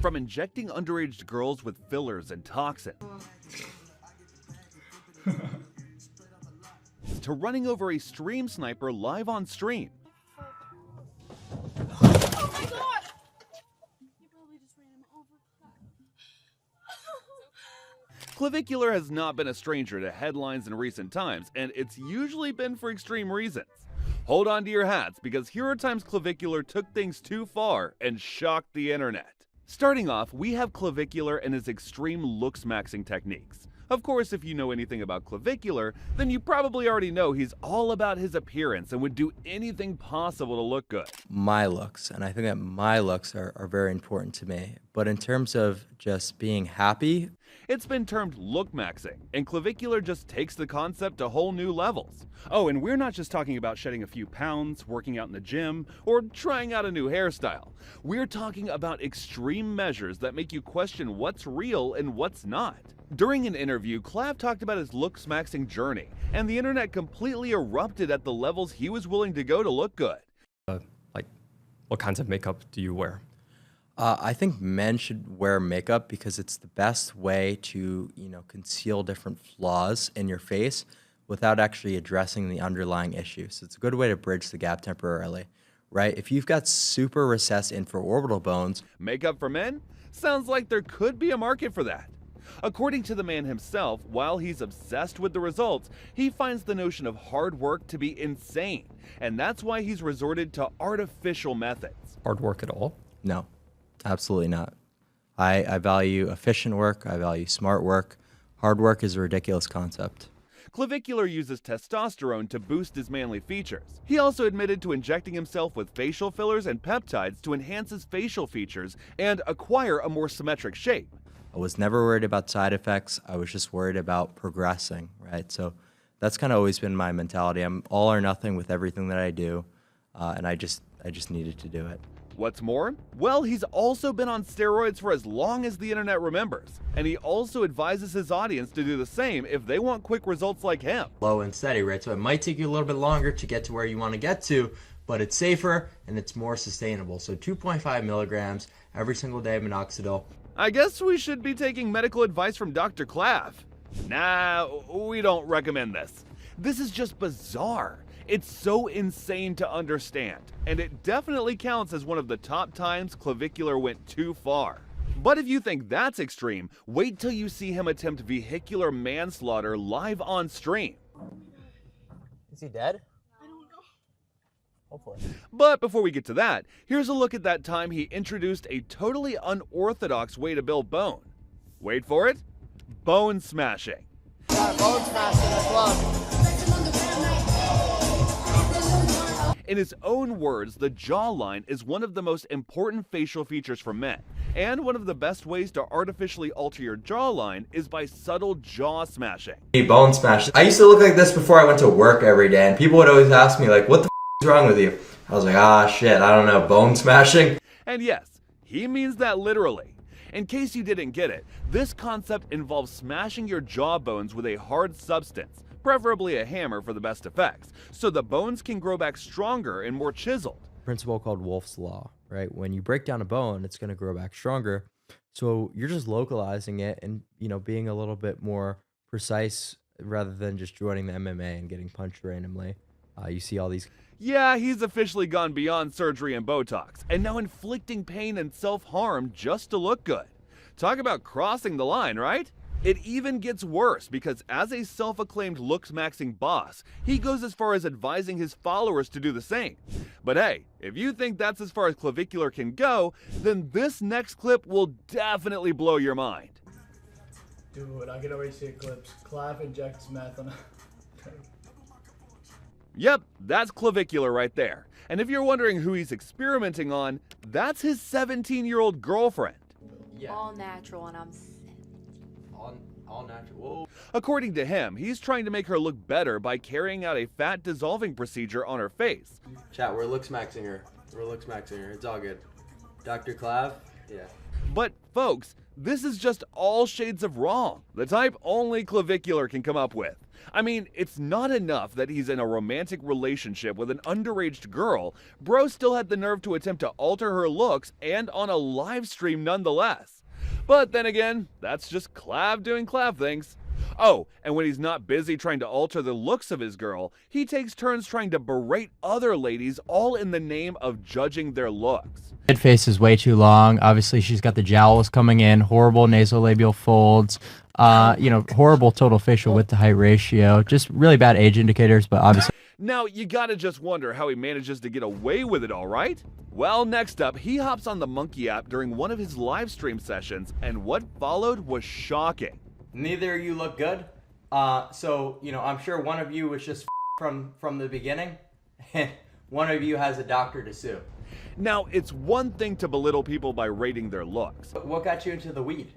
From injecting underage girls with fillers and toxins, to running over a stream sniper live on stream. Oh my god! You probably just ran him over. Clavicular has not been a stranger to headlines in recent times, and it's usually been for extreme reasons. Hold on to your hats, because here are times Clavicular took things too far and shocked the internet. Starting off, we have Clavicular and his extreme looks maxing techniques. Of course, if you know anything about Clavicular, then you probably already know he's all about his appearance and would do anything possible to look good. My looks, and I think that my looks are very important to me. But in terms of just being happy, it's been termed look maxing, and Clavicular just takes the concept to whole new levels. Oh, and we're not just talking about shedding a few pounds, working out in the gym, or trying out a new hairstyle. We're talking about extreme measures that make you question what's real and what's not. During an interview, Clav talked about his looks maxing journey, and the internet completely erupted at the levels he was willing to go to look good. Like, what kinds of makeup do you wear? I think men should wear makeup because it's the best way to, conceal different flaws in your face without actually addressing the underlying issue. So it's a good way to bridge the gap temporarily, right? If you've got super recessed infraorbital bones, makeup for men? Sounds like there could be a market for that. According to the man himself, while he's obsessed with the results, he finds the notion of hard work to be insane, and that's why he's resorted to artificial methods. Hard work at all? no, absolutely not. I value efficient work. I value smart work. Hard work is a ridiculous concept. Clavicular uses testosterone to boost his manly features. He also admitted to injecting himself with facial fillers and peptides to enhance his facial features and acquire a more symmetric shape. I was never worried about side effects. I was just worried about progressing, right? So that's kind of always been my mentality. I'm all or nothing with everything that I do, and I just needed to do it. What's more? Well, he's also been on steroids for as long as the internet remembers, and he also advises his audience to do the same if they want quick results like him. Low and steady, right? So it might take you a little bit longer to get to where you want to get to, but it's safer and it's more sustainable. So 2.5 milligrams every single day of minoxidil. I guess we should be taking medical advice from Dr. Clav. Nah, we don't recommend this. This is just bizarre. It's so insane to understand, and it definitely counts as one of the top times Clavicular went too far. But if you think that's extreme, wait till you see him attempt vehicular manslaughter live on stream. Is he dead? I don't know. Hopefully. But before we get to that, here's a look at that time he introduced a totally unorthodox way to build bone. Wait for it, bone smashing. Yeah, bone smashing, that's love. In his own words, the jawline is one of the most important facial features for men, and one of the best ways to artificially alter your jawline is by subtle jaw smashing. Bone smash. I used to look like this before I went to work every day, and people would always ask me, like, what the is wrong with you? I was like, shit, I don't know, bone smashing? And yes, he means that literally. In case you didn't get it, this concept involves smashing your jaw bones with a hard substance, preferably a hammer for the best effects, so the bones can grow back stronger and more chiseled. Principle called Wolff's Law, right? When you break down a bone, it's going to grow back stronger. So you're just localizing it and, being a little bit more precise rather than just joining the MMA and getting punched randomly. You see all these. Yeah, he's officially gone beyond surgery and Botox, and now inflicting pain and self-harm just to look good. Talk about crossing the line, right? It even gets worse because as a self-acclaimed looks-maxing boss, he goes as far as advising his followers to do the same. But hey, if you think that's as far as Clavicular can go, then this next clip will definitely blow your mind. Dude, I can already see clips. Clav injects meth on a... Yep, that's Clavicular right there. And if you're wondering who he's experimenting on, that's his 17-year-old girlfriend. Yeah. All natural, and I'm... All natural. Whoa. According to him, he's trying to make her look better by carrying out a fat dissolving procedure on her face. Chat, we're looks maxing her. It's all good. Dr. Clav? Yeah. But folks, this is just all shades of wrong, the type only Clavicular can come up with. I mean, it's not enough that he's in a romantic relationship with an underage girl. Bro still had the nerve to attempt to alter her looks and on a live stream nonetheless. But then again, that's just Clav doing Clav things. Oh, and when he's not busy trying to alter the looks of his girl, he takes turns trying to berate other ladies, all in the name of judging their looks. Head face is way too long. Obviously, she's got the jowls coming in, horrible nasolabial folds, horrible total facial width to height ratio, just really bad age indicators, but obviously. Now, you gotta just wonder how he manages to get away with it, all right? Well, next up, he hops on the Monkey app during one of his live stream sessions, and what followed was shocking. Neither of you look good. So, I'm sure one of you was just from the beginning, and one of you has a doctor to sue. Now, it's one thing to belittle people by rating their looks. But what got you into the weed?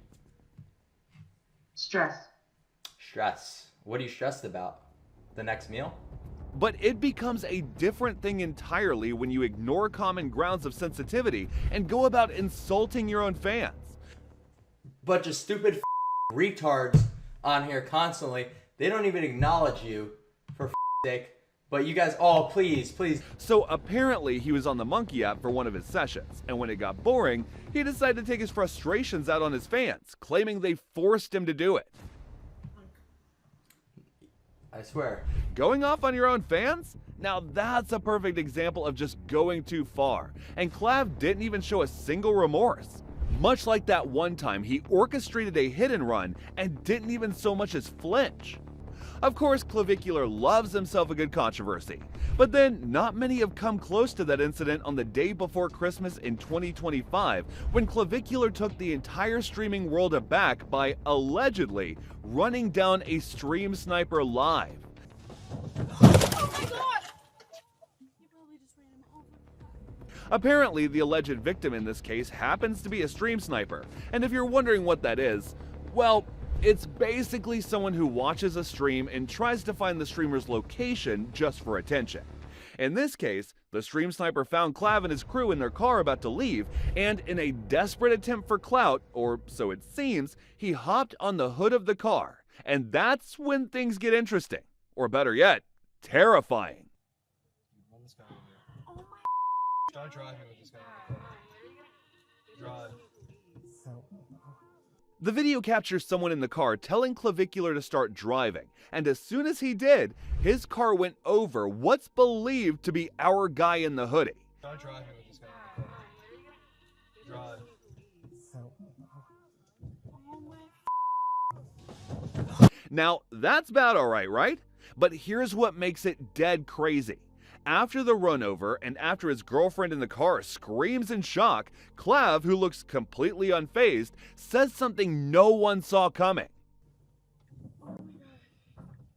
Stress. Stress. What are you stressed about? The next meal? But it becomes a different thing entirely when you ignore common grounds of sensitivity and go about insulting your own fans. Bunch of stupid retards on here constantly. They don't even acknowledge you, for sake. But you guys, oh, please. So apparently he was on the Monkey app for one of his sessions, and when it got boring, he decided to take his frustrations out on his fans, claiming they forced him to do it. I swear. Going off on your own fans? Now that's a perfect example of just going too far, and Clav didn't even show a single remorse. Much like that one time he orchestrated a hit and run and didn't even so much as flinch. Of course, Clavicular loves himself a good controversy, but then not many have come close to that incident on the day before Christmas in 2025, when Clavicular took the entire streaming world aback by allegedly running down a stream sniper live. Oh my god! You probably just ran him over. Apparently, the alleged victim in this case happens to be a stream sniper, and if you're wondering what that is, well, it's basically someone who watches a stream and tries to find the streamer's location just for attention. In this case, the stream sniper found Clav and his crew in their car about to leave, and in a desperate attempt for clout, or so it seems, he hopped on the hood of the car. And that's when things get interesting. Or better yet, terrifying. Oh my Start driving with this guy in the car. Drive. The video captures someone in the car telling Clavicular to start driving, and as soon as he did, his car went over what's believed to be our guy in the hoodie. Start driving with this guy in the car. Drive. Now, that's bad alright, right? But here's what makes it dead crazy. After the run over and after his girlfriend in the car screams in shock, Clav, who looks completely unfazed, says something no one saw coming.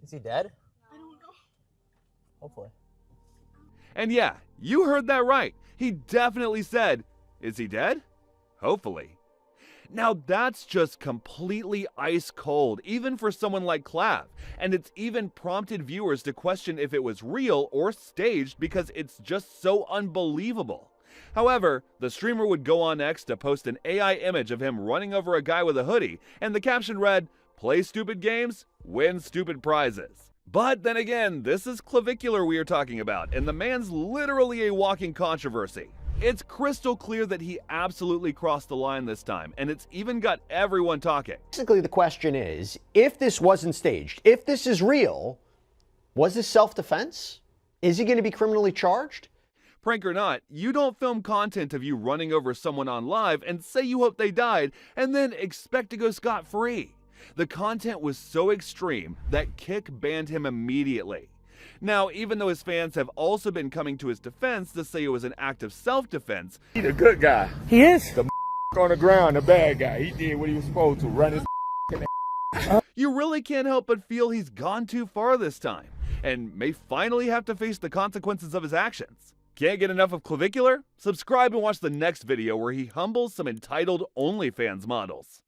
Is he dead? I don't know. Hopefully. And yeah, you heard that right. He definitely said, "Is he dead? Hopefully." Now that's just completely ice cold, even for someone like Clav, and it's even prompted viewers to question if it was real or staged because it's just so unbelievable. However, the streamer would go on next to post an AI image of him running over a guy with a hoodie, and the caption read, "Play stupid games, win stupid prizes." But then again, this is Clavicular we are talking about, and the man's literally a walking controversy. It's crystal clear that he absolutely crossed the line this time, and it's even got everyone talking. Basically, the question is, if this wasn't staged, if this is real, was this self-defense? Is he going to be criminally charged? Prank or not, you don't film content of you running over someone on live and say you hope they died, and then expect to go scot-free. The content was so extreme that Kick banned him immediately. Now, even though his fans have also been coming to his defense to say it was an act of self-defense, He's a good guy. He is. The on the ground, the bad guy. He did what he was supposed to, run his you really can't help but feel he's gone too far this time, and may finally have to face the consequences of his actions. Can't get enough of Clavicular? Subscribe and watch the next video where he humbles some entitled OnlyFans models.